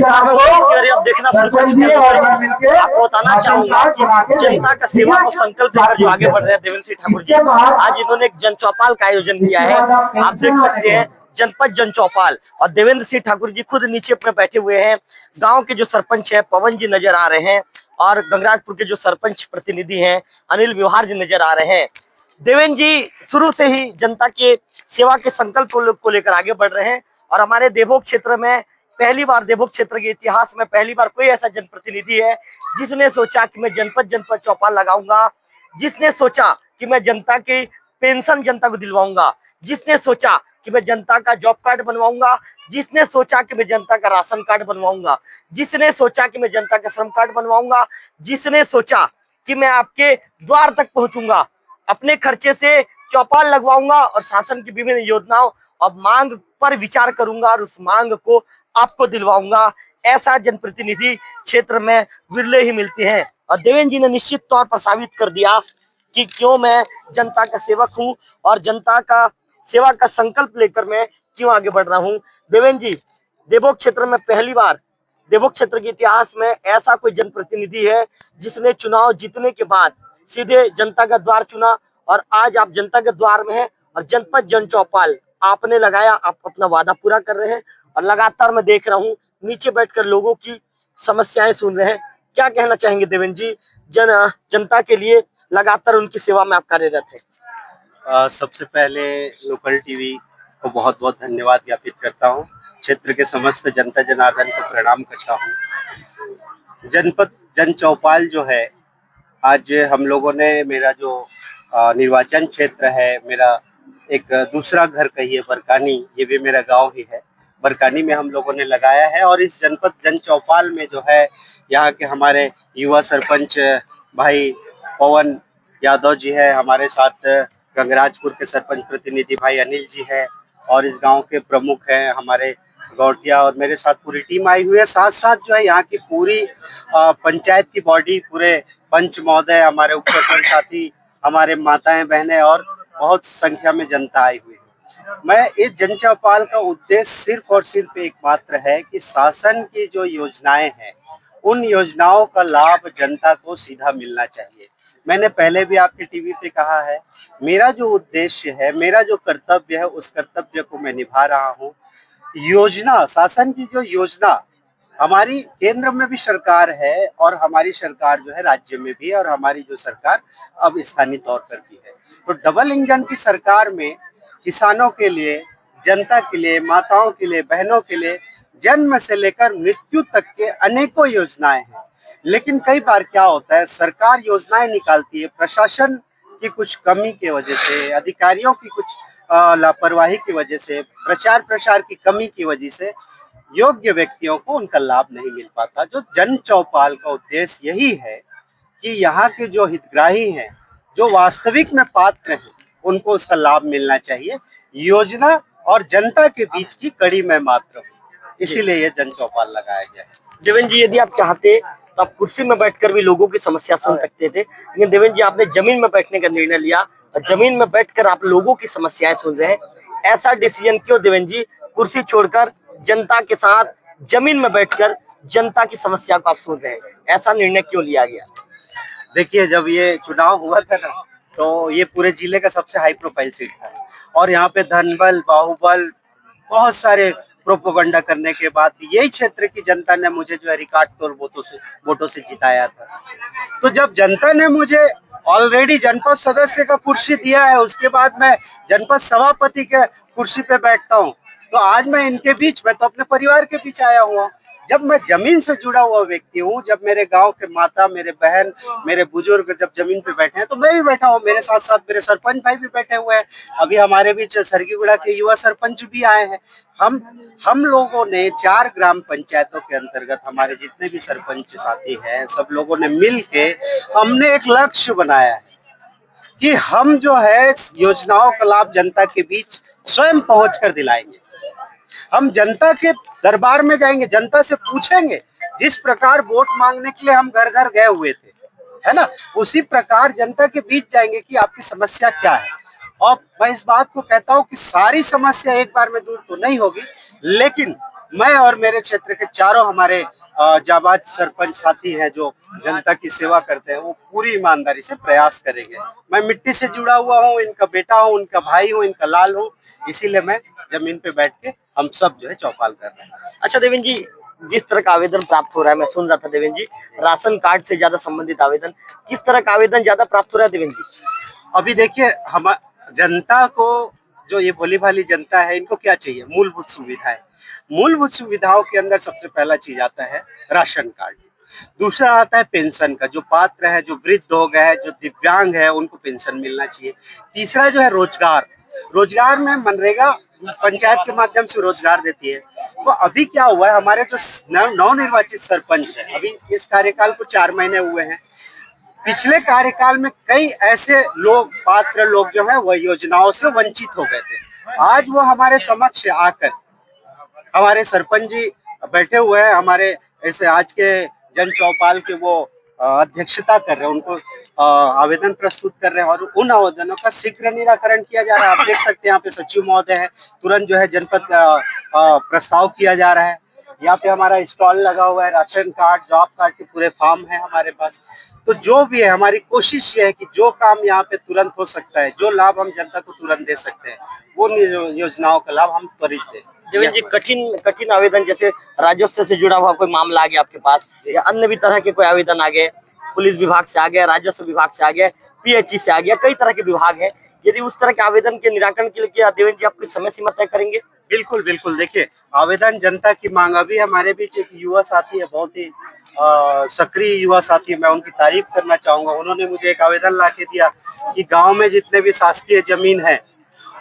अब देखना शुरू कर चुके हैं। आपको बताना चाहूंगा कि जनता का सेवा को संकल्प लेकर जो आगे बढ़ रहे हैं देवेंद्र सिंह ठाकुर जी, आज इन्होंने एक जन चौपाल का आयोजन किया है। आप देख सकते हैं जनपद जन चौपाल, और देवेंद्र सिंह ठाकुर जी खुद नीचे पे बैठे हुए हैं। गांव के जो सरपंच है पवन जी नजर आ रहे हैं, और गंगराजपुर के जो सरपंच प्रतिनिधि हैं अनिल व्यवहार जी नजर आ रहे हैं। देवेंद्र जी शुरू से ही जनता के सेवा के संकल्प को लेकर आगे बढ़ रहे हैं, और हमारे देवभोग क्षेत्र में पहली बार, देवभोग क्षेत्र के इतिहास में पहली बार कोई ऐसा जनप्रतिनिधि है जिसने सोचा कि मैं जनपद जनपद चौपाल लगाऊंगा, जिसने सोचा कि मैं जनता की पेंशन जनता को दिलवाऊंगा, जिसने सोचा कि मैं जनता का जॉब कार्ड बनवाऊंगा, जिसने सोचा कि मैं जनता का राशन कार्ड बनवाऊंगा, जिसने सोचा कि मैं जनता का श्रम कार्ड बनवाऊंगा, जिसने सोचा कि मैं आपके द्वार तक पहुंचूंगा, अपने खर्चे से चौपाल लगवाऊंगा और शासन की विभिन्न योजनाओं और मांग पर विचार करूंगा और उस मांग को आपको दिलवाऊंगा। ऐसा जनप्रतिनिधि क्षेत्र में विरले ही मिलते हैं, और देवेंद्र जी ने निश्चित तौर पर साबित कर दिया कि क्यों मैं जनता का सेवक हूं और जनता का सेवा का संकल्प लेकर मैं क्यों आगे बढ़ रहा हूं। देवेंद्र जी, देवभोग क्षेत्र में पहली बार, देवभोग क्षेत्र के इतिहास में ऐसा कोई जनप्रतिनिधि है जिसने चुनाव जीतने के बाद सीधे जनता का द्वार चुना, और आज आप जनता के द्वार में हैं और जनपद जन चौपाल आपने लगाया, आप अपना वादा पूरा कर रहे हैं। और लगातार मैं देख रहा हूँ नीचे बैठकर लोगों की समस्याएं सुन रहे हैं। क्या कहना चाहेंगे देवेंद्र जी, जनता के लिए लगातार उनकी सेवा में आप कार्यरत हैं? सबसे पहले लोकल टीवी को बहुत बहुत धन्यवाद ज्ञापित करता हूँ। क्षेत्र के समस्त जनता जनार्दन को प्रणाम करता हूँ। जनपद जन चौपाल जो है, आज हम लोगों ने, मेरा जो निर्वाचन क्षेत्र है, मेरा एक दूसरा घर कहिए बरकानी, ये भी मेरा गांव ही है, बरकानी में हम लोगों ने लगाया है। और इस जनपद जन चौपाल में जो है, यहाँ के हमारे युवा सरपंच भाई पवन यादव जी है, हमारे साथ गंगराजपुर के सरपंच प्रतिनिधि भाई अनिल जी है, और इस गांव के प्रमुख हैं हमारे गौटिया, और मेरे साथ पूरी टीम आई हुई है। साथ साथ जो है यहाँ की पूरी पंचायत की बॉडी, पूरे पंच महोदय, हमारे उप सरपंच साथी, हमारे माताएं बहनें, और बहुत संख्या में जनता आई हुई है। मैं इस जन चौपाल का उद्देश्य सिर्फ और सिर्फ एकमात्र है कि शासन की जो योजनाएं हैं, उन योजनाओं का लाभ जनता को सीधा मिलना चाहिए। मैंने पहले भी आपके टीवी पे कहा है, मेरा जो उद्देश्य है, मेरा जो कर्तव्य है, उस कर्तव्य को मैं निभा रहा हूँ। योजना, शासन की जो योजना, हमारी केंद्र में भी सरकार है और हमारी सरकार जो है राज्य में भी है, और हमारी जो सरकार अब स्थानीय तौर पर भी है। तो डबल इंजन की सरकार में किसानों के लिए, जनता के लिए, माताओं के लिए, बहनों के लिए जन्म से लेकर मृत्यु तक के अनेकों योजनाएं हैं। लेकिन कई बार क्या होता है, सरकार योजनाएं निकालती है, प्रशासन की कुछ कमी की वजह से, अधिकारियों की कुछ लापरवाही की वजह से, प्रचार प्रसार की कमी की वजह से योग्य व्यक्तियों को उनका लाभ नहीं मिल पाता। जो जन चौपाल का उद्देश्य यही है कि यहाँ के जो हितग्राही हैं, जो वास्तविक में पात्र हैं, उनको उसका लाभ मिलना चाहिए। योजना और जनता के बीच की कड़ी में मात्र हूँ, इसीलिए ये जन चौपाल लगाया गया है। देवेंद्र जी, यदि आप चाहते तो आप कुर्सी में बैठकर भी लोगों की समस्या सुन सकते थे, लेकिन देवेंद्र जी आपने जमीन में बैठने का निर्णय लिया और जमीन में बैठकर आप लोगों की समस्याएं सुन रहे हैं। ऐसा डिसीजन क्यों देवेंद्र जी, कुर्सी छोड़कर जनता के साथ जमीन में बैठकर जनता की समस्या को आप सुन रहे हैं, ऐसा निर्णय क्यों लिया गया? देखिए, जब ये चुनाव हुआ था ना, तो ये पूरे जिले का सबसे हाई प्रोफाइल सीट था, और यहाँ पे धनबल, बाहुबल, बहुत सारे प्रोपोगंडा करने के बाद यही क्षेत्र की जनता ने मुझे जो है रिकॉर्ड तोड़ वोटों से जिताया था। तो जब जनता ने मुझे ऑलरेडी जनपद सदस्य का कुर्सी दिया है, उसके बाद मैं जनपद सभापति के कुर्सी पे बैठता हूँ, तो आज मैं इनके बीच, मैं तो अपने परिवार के बीच आया हुआ। जब मैं जमीन से जुड़ा हुआ व्यक्ति हूँ, जब मेरे गांव के माता, मेरे बहन, मेरे बुजुर्ग जब जमीन पे बैठे हैं, तो मैं भी बैठा हूँ, मेरे साथ साथ मेरे सरपंच भाई भी बैठे हुए हैं। अभी हमारे बीच सरगीगुड़ा के युवा सरपंच भी आए हैं। हम लोगों ने 4 ग्राम पंचायतों के अंतर्गत, हमारे जितने भी सरपंच साथी हैं, सब लोगों ने मिल के हमने एक लक्ष्य बनाया है कि हम जो है योजनाओं का लाभ जनता के बीच स्वयं पहुँच कर दिलाएंगे। हम जनता के दरबार में जाएंगे, जनता से पूछेंगे, जिस प्रकार वोट मांगने के लिए हम घर घर गए हुए थे, है ना, उसी प्रकार जनता के बीच जाएंगे कि आपकी समस्या क्या है। और मैं इस बात को कहता हूँ कि सारी समस्या एक बार में दूर तो नहीं होगी, लेकिन मैं और मेरे क्षेत्र के चारों हमारे जाबाज सरपंच साथी हैं जो जनता की सेवा करते हैं, वो पूरी ईमानदारी से प्रयास करेंगे। मैं मिट्टी से जुड़ा हुआ हूँ, इनका बेटा हूँ, इनका भाई हूँ, इनका लाल हूँ, इसीलिए मैं जमीन पे बैठ के हम सब जो है चौपाल कर रहे हैं। अच्छा देवेंद्र जी, जिस तरह का आवेदन प्राप्त हो रहा है, मैं सुन रहा था देवेंद्र जी, राशन कार्ड से ज्यादा संबंधित आवेदन, किस तरह का आवेदन ज्यादा प्राप्त हो रहा है देवेंद्र जी? अभी देखिए, हम जनता को, जो ये भोली भाली जनता है, इनको क्या चाहिए? मूलभूत सुविधाएं। मूलभूत सुविधाओं के अंदर सबसे पहला चीज आता है राशन कार्ड। दूसरा आता है पेंशन का, जो पात्र है, जो वृद्ध हो गए हैं, जो दिव्यांग है, उनको पेंशन मिलना चाहिए। तीसरा जो है रोजगार। रोजगार में मनरेगा पंचायत के माध्यम से रोजगार देती है। तो अभी क्या हुआ है, हमारे जो नवनिर्वाचित सरपंच है, अभी इस कार्यकाल को 4 महीने हुए हैं, पिछले कार्यकाल में कई ऐसे लोग, पात्र लोग जो है, वह योजनाओं से वंचित हो गए थे। आज वो हमारे समक्ष आकर, हमारे सरपंच जी बैठे हुए हैं, हमारे ऐसे आज के जन चौपाल के वो अध्यक्षता कर रहे हैं, उनको आवेदन प्रस्तुत कर रहे हैं, और उन आवेदनों का शीघ्र निराकरण किया जा रहा है। आप देख सकते हैं यहाँ पे सचिव महोदय है, तुरंत जो है जनपद प्रस्ताव किया जा रहा है। यहाँ पे हमारा स्टॉल लगा हुआ है, राशन कार्ड, जॉब कार्ड के पूरे फॉर्म है हमारे पास। तो जो भी है, हमारी कोशिश ये है कि जो काम यहाँ पे तुरंत हो सकता है, जो लाभ हम जनता को तुरंत दे सकते हैं, वो योजनाओं का लाभ हम त्वरित दें। देवेंद्र जी, कठिन आवेदन, जैसे राजस्व से जुड़ा हुआ कोई मामला आ गया आपके पास, या अन्य भी तरह के कोई आवेदन आ गए, पुलिस विभाग से आ गया, राजस्व विभाग से आ गया, पीएचई से आ गया, कई तरह के विभाग हैं, यदि उस तरह के आवेदन के निराकरण के लिए क्या देवेंद्र जी आप कोई समय सीमा तय करेंगे? बिल्कुल बिल्कुल, देखिए, आवेदन जनता की मांग। अभी हमारे बीच एक युवा साथी है, बहुत ही सक्रिय युवा साथी, मैं उनकी तारीफ करना चाहूंगा। उन्होंने मुझे एक आवेदन ला के दिया कि गांव में जितने भी शासकीय जमीन है,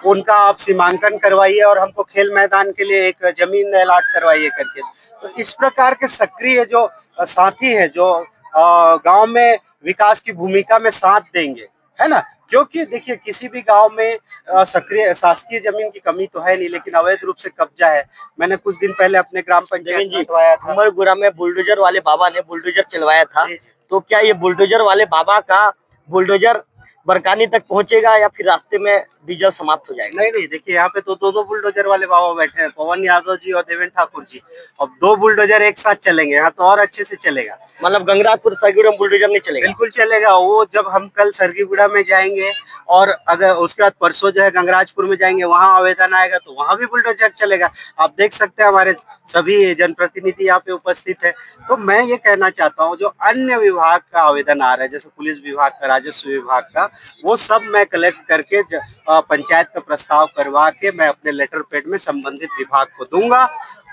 उनका आप सीमांकन करवाइए और हमको खेल मैदान के लिए एक जमीन अलॉट करवाइए करके। तो इस प्रकार के सक्रिय जो साथी है, जो गांव में विकास की भूमिका में साथ देंगे, है ना, क्योंकि देखिए, किसी भी गांव में सक्रिय शासकीय जमीन की कमी तो है नहीं, लेकिन अवैध रूप से कब्जा है। मैंने कुछ दिन पहले अपने ग्राम पंचायत में उमरगुड़ा में बुलडोजर वाले बाबा ने बुलडोजर चलवाया था, तो क्या ये बुलडोजर वाले बाबा का बुलडोजर बरकानी तक पहुंचेगा या फिर रास्ते में डीजल समाप्त हो जाएगा? नहीं, देखिए, यहाँ पे तो दो बुलडोजर वाले बाबा बैठे हैं, पवन यादव जी और देवेंद्र ठाकुर जी। अब 2 बुलडोजर एक साथ चलेंगे, यहाँ तो और अच्छे से चलेगा। मतलब गंगराजपुर सरगुड़ा में बुलडोजर नहीं चलेगा? बिल्कुल चलेगा। वो जब हम कल सरगुड़ा में जाएंगे और अगर उसके बाद परसों जो है गंगराजपुर में जाएंगे, वहाँ आवेदन आएगा तो वहाँ भी बुलडोजर चलेगा। आप देख सकते हैं, हमारे सभी जनप्रतिनिधि यहाँ पे उपस्थित है। तो मैं ये कहना चाहता हूँ, जो अन्य विभाग का आवेदन आ रहा है, जैसे पुलिस विभाग का, राजस्व विभाग का, वो सब मैं कलेक्ट करके पंचायत का प्रस्ताव करवा के मैं अपने लेटर पैड में संबंधित विभाग को दूंगा,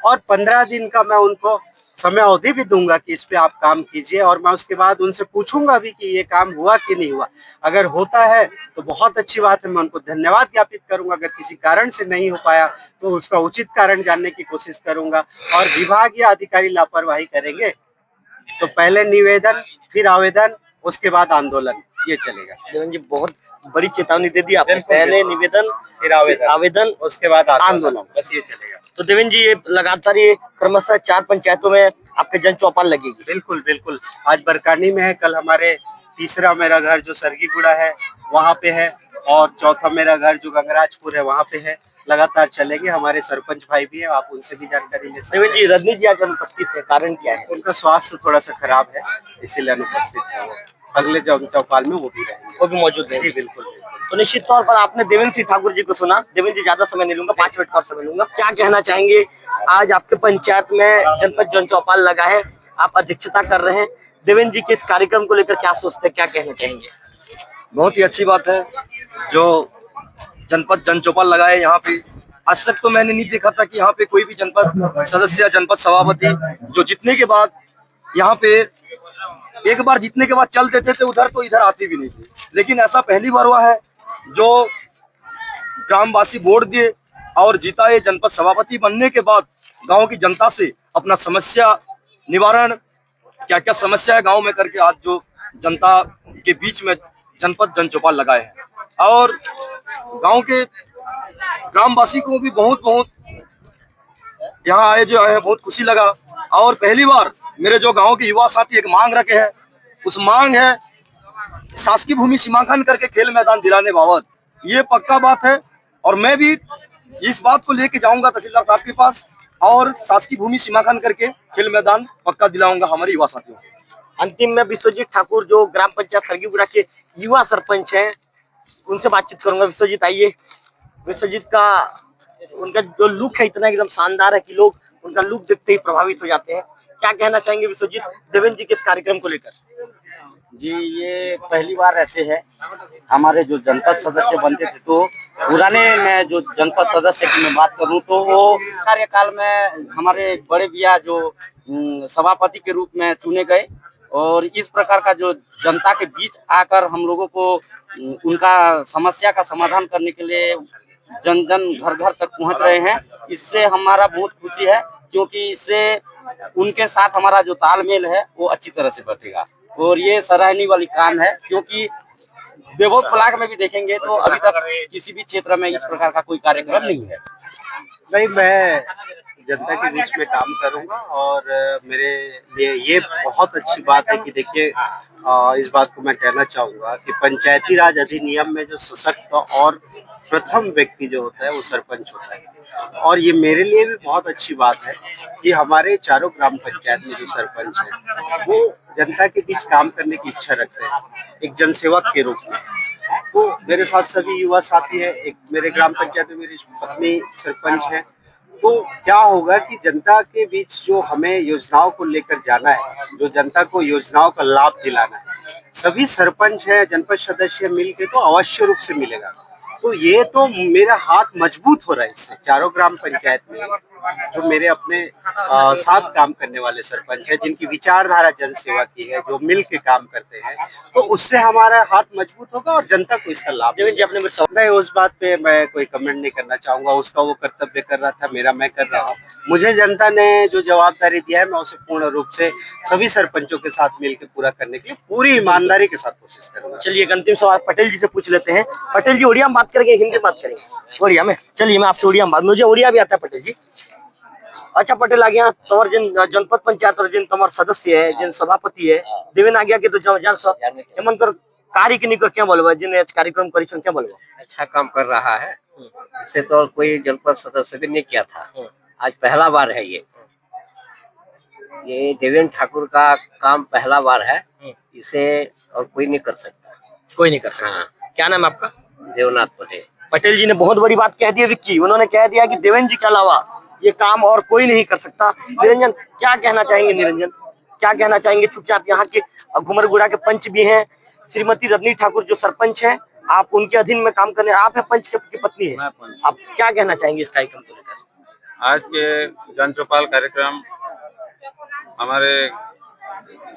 और 15 दिन का मैं उनको समय अवधि भी दूंगा कि इस पे आप काम कीजिए। और मैं उसके बाद उनसे पूछूंगा भी कि ये काम हुआ कि नहीं हुआ। अगर होता है तो बहुत अच्छी बात है, मैं उनको धन्यवाद ज्ञापित करूंगा। अगर किसी कारण से नहीं हो पाया तो उसका उचित कारण जानने की कोशिश करूंगा। और विभाग या अधिकारी लापरवाही करेंगे तो पहले निवेदन, फिर आवेदन, उसके बाद आंदोलन, ये चलेगा। देवेंद्र जी, बहुत बड़ी चेतावनी दे दी आपने, पहले निवेदन, फिर आवेदन, उसके बाद आंदोलन, बस ये चलेगा। तो देवेंद्र जी, ये लगातार ये क्रमशः 4 पंचायतों में आपके जन चौपाल लगेगी? बिल्कुल बिल्कुल। आज बरकानी में है, कल हमारे तीसरा मेरा घर जो सरगीगुड़ा है वहाँ पे है, और चौथा मेरा घर जो गंगराजपुर है वहाँ पे है। लगातार चलेंगे। हमारे सरपंच भाई भी है, आप उनसे भी जानकारी ले सकते हैं। देवेंद्र जी, रजनी जी आज अनुपस्थित है, कारण क्या है? उनका स्वास्थ्य थोड़ा सा खराब है, इसीलिए अनुपस्थित है। वो अगले चौपाल में वो भी रहेंगे, वो भी मौजूद है? जी बिल्कुल। तो निश्चित तौर पर आपने देवेंद्र सिंह ठाकुर जी को सुना। देवेंद्र जी, ज्यादा समय नहीं लूंगा, 5 मिनट का समय लूंगा। क्या कहना चाहेंगे? आज आपके पंचायत में जनपद जन चौपाल लगा है, आप अध्यक्षता कर रहे हैं। देवेंद्र जी के इस कार्यक्रम को लेकर क्या सोचते हैं, क्या कहना चाहेंगे? बहुत ही अच्छी बात है जो जनपद जन चौपाल लगा है यहाँ पे। आज तक तो मैंने नहीं देखा था कि यहाँ पे कोई भी जनपद सदस्य, जनपद सभापति जो जीतने के बाद यहाँ पे एक बार जीतने के बाद चल देते थे उधर, तो इधर आते भी नहीं थे। लेकिन ऐसा पहली बार हुआ है जो ग्रामवासी वोट दिए और जीता है। जनपद सभापति बनने के बाद गांव की जनता से अपना समस्या निवारण, क्या क्या समस्या है गांव में करके, आज जो जनता के बीच में जनपद जन चौपाल लगाए हैं। और गांव के ग्रामवासी को भी बहुत यहाँ आए जो है बहुत खुशी लगा। और पहली बार मेरे जो गांव के युवा साथी एक मांग रखे हैं, उस मांग है शासकीय भूमि सीमांकन करके खेल मैदान दिलाने बाबत। ये पक्का बात है, और मैं भी इस बात को लेके जाऊंगा तहसीलदार साहब के पास और शासकीय भूमि सीमांकन करके खेल मैदान पक्का दिलाऊंगा हमारे युवा साथियों को। अंतिम में विश्वजीत ठाकुर जो ग्राम पंचायत सरगीगुड़ा के युवा सरपंच हैं, उनसे बातचीत करूंगा। विश्वजीत आइए। विश्वजीत का उनका जो लुक है इतना एकदम शानदार है कि लोग उनका लुक देखते ही प्रभावित हो जाते हैं। क्या कहना चाहेंगे विश्वजीत देवेंद्र जी के इस कार्यक्रम को लेकर? जी, ये पहली बार ऐसे है। हमारे जो जनपद सदस्य बनते थे, तो पुराने में जो जनपद सदस्य की मैं बात करूं तो वो कार्यकाल में हमारे बड़े भैया जो सभापति के रूप में चुने गए, और इस प्रकार का जो जनता के बीच आकर हम लोगों को उनका समस्या का समाधान करने के लिए जन जन घर घर तक पहुंच रहे हैं। इससे हमारा बहुत खुशी है, क्योंकि इससे उनके साथ हमारा जो तालमेल है वो अच्छी तरह से बढ़ेगा, और ये सराहनीय वाली काम है। क्योंकि देवों ब्लॉक में भी देखेंगे तो अभी तक किसी भी क्षेत्र में इस प्रकार का कोई कार्यक्रम नहीं है। नहीं, मैं जनता के बीच में काम करूंगा, और मेरे लिए ये बहुत अच्छी बात है कि देखिए, इस बात को मैं कहना चाहूंगा कि पंचायती राज अधिनियम में जो सशक्त और प्रथम व्यक्ति जो होता है वो सरपंच होता है। और ये मेरे लिए भी बहुत अच्छी बात है कि हमारे चारों ग्राम पंचायत में जो सरपंच है वो जनता के बीच काम करने की इच्छा रखते हैं, एक जनसेवक के रूप में। तो मेरे साथ सभी युवा साथी हैं। एक मेरे ग्राम पंचायत में मेरी पत्नी सरपंच है। तो क्या होगा कि जनता के बीच जो हमें योजनाओं को लेकर जाना है, जो जनता को योजनाओं का लाभ दिलाना है, सभी सरपंच है, जनपद सदस्य मिलके तो अवश्य रूप से मिलेगा। तो ये तो मेरा हाथ मजबूत हो रहा है इससे। चारों ग्राम पंचायत में जो मेरे अपने साथ काम करने वाले सरपंच है, जिनकी विचारधारा जनसेवा की है, जो मिल के काम करते हैं, तो उससे हमारा हाथ मजबूत होगा और जनता को इसका लाभ जी अपने नहीं, उस बात पे मैं कोई कमेंट नहीं करना चाहूंगा। उसका वो कर्तव्य कर रहा था, मेरा मैं कर रहा हूँ। मुझे जनता ने जो जवाबदारी दिया है मैं उसे पूर्ण रूप से सभी सरपंचों के साथ मिलकर पूरा करने के लिए पूरी ईमानदारी के साथ कोशिश करूंगा। चलिए एक अंतिम सवाल पटेल जी से पूछ लेते हैं। पटेल जी, उड़िया में बात करेंगे, हिंदी में बात करेंगे? उड़िया में। चलिए मैं आपसे उड़िया में बात, मुझे उड़िया भी आता है पटेल जी। अच्छा पटेल, आ गया तमर जिन जनपद पंचायत और जिन तमर सदस्य है, जिन सभापति है देवेन आ गया के तो जान सब एमन कर कार्य के निकर क्या बोलबा, जिन कार्यक्रम करिसन क्या बोलबा? अच्छा काम कर रहा है। इससे तो कोई जनपद सदस्य भी नहीं किया था, आज पहला बार है ये देवेंद्र ठाकुर का काम पहला बार है। इसे और कोई नहीं कर सकता, कोई नहीं कर सकता। हाँ। क्या नाम है आपका? देवनाथ पटेल। पटेल जी ने बहुत बड़ी बात कह दी है विक्की। उन्होंने कह दिया कि देवेंद्र जी के अलावा ये काम और कोई नहीं कर सकता। निरंजन, क्या कहना चाहेंगे? निरंजन, क्या कहना चाहेंगे? चूंकि आप यहाँ के घुमरगुड़ा के पंच भी हैं, श्रीमती रजनी ठाकुर जो सरपंच हैं, आप उनके अधीन में काम करने, आप है पंच की पत्नी है, आप क्या कहना चाहेंगे इस कार्यक्रम को लेकर? आज के जन चौपाल कार्यक्रम हमारे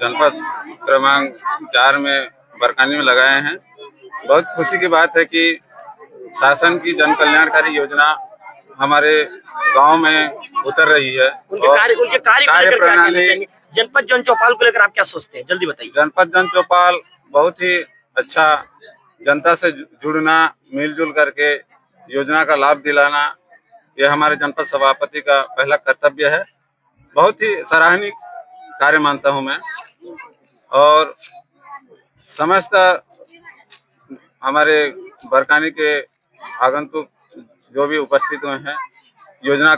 जनपद क्रमांक 4 में बरकानी में लगाए हैं। बहुत खुशी की बात है कि शासन की जन कल्याणकारी योजना हमारे गांव में उतर रही है। उनके कार्य प्रणाली जनपद जन चौपाल को लेकर आप क्या सोचते हैं, जल्दी बताइए। जनपद जन चौपाल बहुत ही अच्छा, जनता से जुड़ना, मिलजुल करके योजना का लाभ दिलाना, यह हमारे जनपद सभापति का पहला कर्तव्य है। बहुत ही सराहनीय कार्य मानता हूं मैं, और समस्त हमारे बरकानी के आगंतुक जो भी उपस्थित हुए हैं, योजना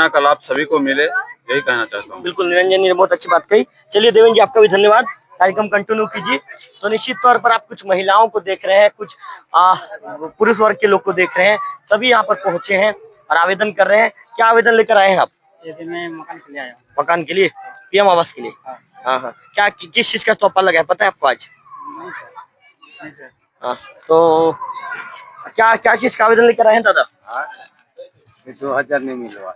का लाभ सभी को मिले, यही कहना चाहता हूँ। बिल्कुल, निरंजन ने बहुत अच्छी बात कही। चलिए देवेंद्र जी, आपका भी धन्यवाद। कार्यक्रम कंटिन्यू कीजिए। तो निश्चित तौर पर आप कुछ महिलाओं को देख रहे हैं, कुछ पुरुष वर्ग के लोग को देख रहे हैं, सभी यहाँ पर पहुंचे हैं और आवेदन कर रहे हैं। क्या आवेदन लेकर आए हैं आप? मैं मकान के लिए आया हूँ। मकान के लिए, पीएम आवास के लिए? हाँ। क्या किस चीज का तोहफा लगा है, पता है आपको आज? हाँ, तो क्या चीज का आवेदन लेकर आए हैं दादा? 2000 नहीं मिला।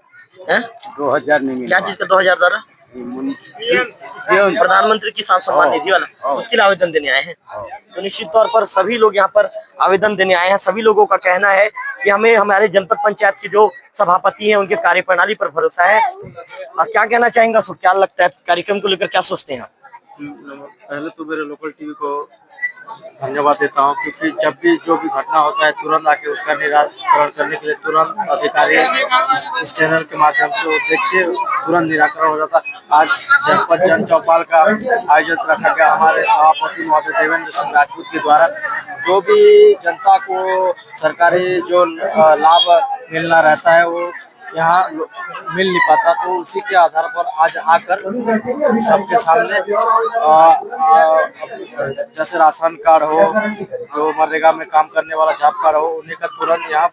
2000 नहीं मिला? क्या चीज का 2000 दादा? प्रधानमंत्री किसान सम्मान निधि वाला, उसके लिए आवेदन देने आए हैं। तो निश्चित तौर पर सभी लोग यहाँ पर आवेदन देने आए हैं। सभी लोगों का कहना है कि हमें हमारे जनपद पंचायत के जो सभापति हैं उनके कार्यप्रणाली पर भरोसा है। क्या कहना चाहेंगे, क्या लगता है कार्यक्रम को लेकर, क्या सोचते हैं? पहले तो मेरे लोकल टीवी को धन्यवाद देता हूँ, क्योंकि जब भी जो भी घटना होता है तुरंत आके उसका निराकरण करने के लिए तुरंत अधिकारी इस चैनल के माध्यम से वो देख के तुरंत निराकरण हो जाता। आज जनपद जन चौपाल का आयोजन रखा गया हमारे सभापति महोदय देवेंद्र सिंह राजपूत के द्वारा। जो भी जनता को सरकारी जो लाभ मिलना रहता है वो यहाँ मिल नहीं पाता, तो उसी के आधार पर आज आकर सबके सामने जैसे राशन कार्ड हो, जो मनरेगा में काम करने वाला जॉब कार्ड हो, उन्हीं का तुरंत यहाँ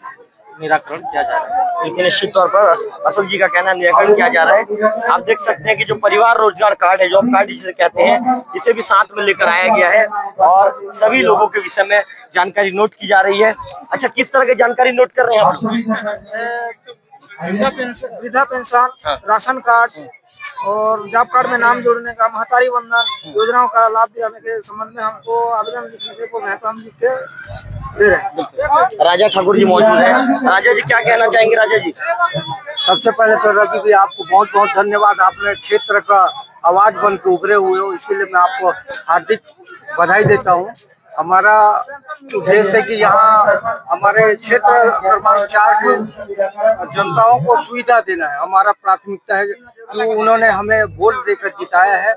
निराकरण किया जा रहा है। लेकिन निश्चित तौर पर अशोक जी का कहना निराकरण किया जा रहा है। आप देख सकते हैं कि जो परिवार रोजगार कार्ड है, जॉब कार्ड जिसे कहते हैं, इसे भी साथ में लेकर आया गया है और सभी लोगों के विषय में जानकारी नोट की जा रही है। अच्छा, किस तरह की जानकारी नोट कर रहे हैं आप? वृद्धा पेंशन, राशन कार्ड और जॉब कार्ड में नाम जोड़ने का, महतारी वंदन योजनाओं का लाभ दिलाने के संबंध में हमको आवेदन लिखने को है, तो हम लिख के दे रहे हैं। राजा ठाकुर जी मौजूद है। राजा जी क्या कहना चाहेंगे? राजा जी, सबसे पहले तो रवि भी आपको बहुत बहुत धन्यवाद। आपने क्षेत्र का आवाज बन के उभरे हुए हो, इसके लिए मैं आपको हार्दिक बधाई देता हूँ। हमारा उद्देश्य है कि यहाँ हमारे क्षेत्र क्रमांक 4 की जनताओं को सुविधा देना है। हमारा प्राथमिकता है कि उन्होंने हमें वोट देकर जिताया है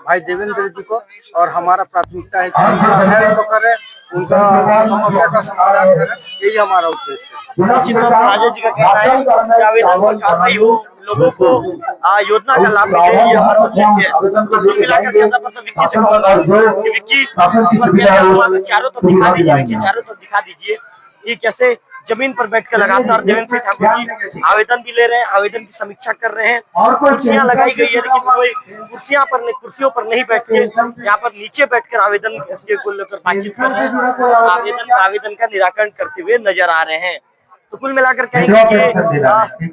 भाई देवेंद्र जी को, और हमारा प्राथमिकता है कि हेल्प करें, उनका समस्या का समाधान करें, यही हमारा उद्देश्य है। निश्चित तौर पर राजा जी का कहना है कि आवेदन पर कार्रवाई हो, लोगों को योजना का लाभ मिले, ये हमारा उद्देश्य है। तो मिलाकर के अंदर पर विक्की से कहूंगा कि विक्की चारों तरफ दिखा दीजिए, विक्की चारों तरफ दिखा दीजिए कि कैसे जमीन पर बैठकर लगातार देवेंद्र सिंह ठाकुर जी आवेदन भी ले रहे हैं, आवेदन की समीक्षा कर रहे हैं। कुर्सियां लगाई गई है, लेकिन कोई कुर्सियों पर नहीं बैठ के यहाँ पर नीचे बैठकर आवेदन को लेकर बातचीत कर रहे हैं, आवेदन का निराकरण करते हुए नजर आ रहे हैं। तो कुल मिलाकर कहेंगे कि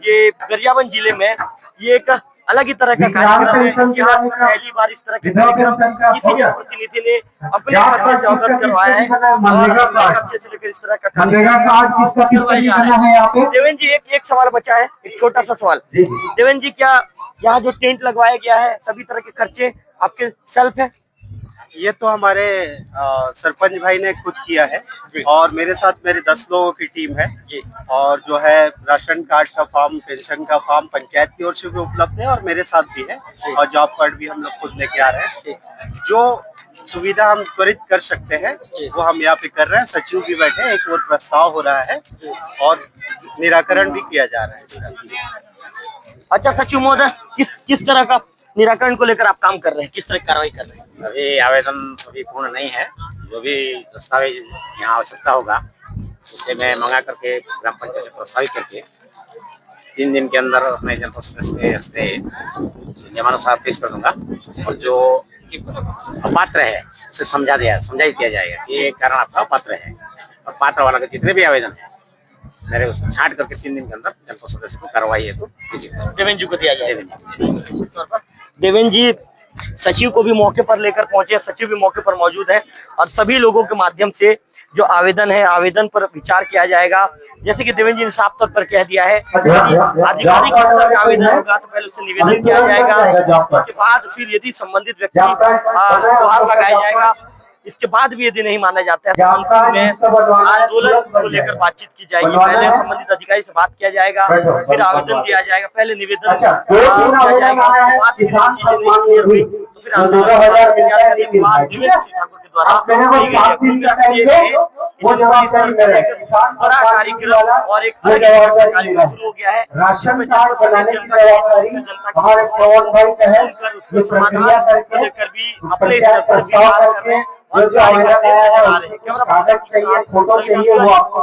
ये गरियाबंद जिले में ये एक अलग ही तरह का कार्यक्रम है। यहाँ पहली बार इस तरह के कार्यक्रम किसी जनप्रतिनिधि ने अपने खर्चे से अवसर करवाया है और अपने खर्चे से लेकर इस तरह का कार्यक्रम। देवेंद्र जी, एक सवाल बचा है, एक छोटा सा सवाल। देवेंद्र जी, क्या यहाँ जो टेंट लगवाया गया है, सभी तरह के खर्चे आपके सेल्फ है? ये तो हमारे सरपंच भाई ने खुद किया है, और मेरे साथ मेरे 10 लोगों की टीम है, और जो है राशन कार्ड का फॉर्म, पेंशन का फॉर्म पंचायत की ओर से भी उपलब्ध है और मेरे साथ भी है, और जॉब कार्ड भी हम लोग खुद लेके आ रहे हैं। जो सुविधा हम त्वरित कर सकते हैं वो हम यहाँ पे कर रहे हैं। सचिव भी बैठे हैं, एक और प्रस्ताव हो रहा है और निराकरण भी किया जा रहा है इसका। अच्छा सचिव महोदय, किस तरह का निराकरण को लेकर आप काम कर रहे हैं, किस तरह की कार्रवाई कर रहे हैं? अभी आवेदन सभी पूर्ण नहीं है, जो भी दस्तावेज यहाँ आवश्यकता होगा उसे मैं मंगा करके ग्राम पंचायत से प्रस्तावित करके 3 दिन के अंदर अपने जनपद सदस्य के नियमानुसार पेश कर दूंगा, और जो अपात्र है उसे समझाइश दिया जाएगा कि ये कारण आपका अपात्र है, और पात्र वाला के जितने भी आवेदन है मेरे उसको छांट करके 3 दिन के अंदर जनपद सदस्य को कार्रवाई है तो देवेंद्र जी को दिया जाएगा। देवेंद्र जी सचिव को भी मौके पर लेकर पहुंचे, सचिव भी मौके पर मौजूद है और सभी लोगों के माध्यम से जो आवेदन है, आवेदन पर विचार किया जाएगा। जैसे कि देवेंद्र जी ने साफ तौर पर कह दिया है, आधिकारिक स्तर का आवेदन होगा तो पहले उससे निवेदन किया जाएगा, उसके बाद फिर यदि संबंधित व्यक्ति गुहार लगाया जाएगा, इसके बाद भी यदि नहीं माना जाता है तो अंतिम में आंदोलन को लेकर बातचीत की जाएगी। पहले संबंधित अधिकारी से बात किया जाएगा, फिर आवेदन दिया जाएगा, पहले निवेदन किया जाएगा, उसके बाद चीजें नहीं हुई तो फिर आंदोलन के बाद देवेंद्र सिंह ठाकुर के द्वारा बड़ा कार्यक्रम और एक कार्यक्रम शुरू हो गया है। उसको समाधान को लेकर भी अपने स्तर पर विचार कर रहे हैं और कार्य करते नजर आ रहे हैं। कैमरा फोटो चाहिए वो आपको